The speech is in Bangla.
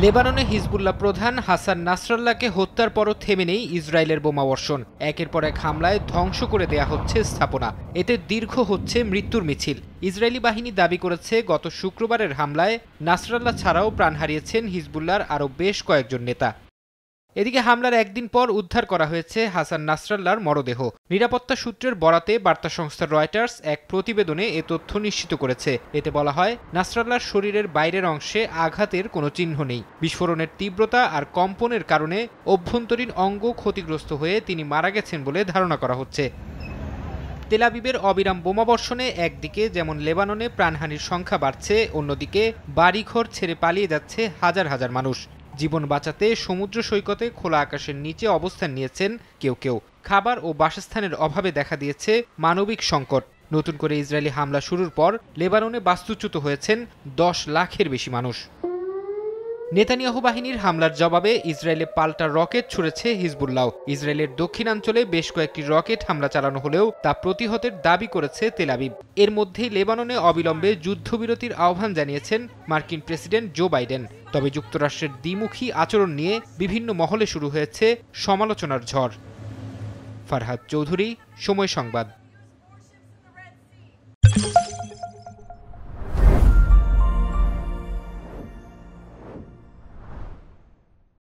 লেবাননে হিজবুল্লাহ প্রধান হাসান নাসরাল্লাহকে হত্যার পরও থেমে নেই ইসরায়েলের বোমাবর্ষণ। একের পর এক হামলায় ধ্বংস করে দেয়া হচ্ছে স্থাপনা। এতে দীর্ঘ হচ্ছে মৃত্যুর মিছিল। ইসরায়েলি বাহিনী দাবি করেছে, গত শুক্রবারের হামলায় নাসরাল্লাহ ছাড়াও প্রাণ হারিয়েছেন হিজবুল্লাহর আরও বেশ কয়েকজন নেতা। এদিকে হামলার একদিন পর উদ্ধার করা হয়েছে হাসান নাসরাল্লাহর মরদেহ। নিরাপত্তা সূত্রের বরাতে বার্তা সংস্থা রয়টার্স এক প্রতিবেদনে এ তথ্য নিশ্চিত করেছে। এতে বলা হয়, নাসরাল্লাহর শরীরের বাইরের অংশে আঘাতের কোনো চিহ্ন নেই। বিস্ফোরণের তীব্রতা আর কম্পনের কারণে অভ্যন্তরীণ অঙ্গ ক্ষতিগ্রস্ত হয়ে তিনি মারা গেছেন বলে ধারণা করা হচ্ছে। তেল আবিবের অবিরাম বোমাবর্ষণে একদিকে যেমন লেবাননে প্রাণহানির সংখ্যা বাড়ছে, অন্যদিকে বাড়িঘর ছেড়ে পালিয়ে যাচ্ছে হাজার হাজার মানুষ। জীবন বাঁচাতে সমুদ্র সৈকতে খোলা আকাশের নিচে অবস্থান নিয়েছেন কেউ কেউ। খাবার ও বাসস্থানের অভাবে দেখা দিয়েছে মানবিক সংকট। নতুন করে ইসরায়েলি হামলা শুরুর পর লেবাননে বাস্তুচ্যুত হয়েছেন 10 লাখের বেশি মানুষ। নেতানিয়াহু বাহিনীর হামলার জবাবে ইসরায়েলে পাল্টা রকেট ছুড়েছে হিজবুল্লাহ। ইসরায়েলের দক্ষিণাঞ্চলে বেশ কয়েকটি রকেট হামলা চালানো হলেও তা প্রতিহতের দাবি করেছে তেল আবিব। এর মধ্যেই লেবাননে অবিলম্বে যুদ্ধবিরতির আহ্বান জানিয়েছেন মার্কিন প্রেসিডেন্ট জো বাইডেন। তবে যুক্তরাষ্ট্রের দ্বিমুখী আচরণ নিয়ে বিভিন্ন মহলে শুরু হয়েছে সমালোচনার ঝড়। ফারহাদ চৌধুরী, সময় সংবাদ।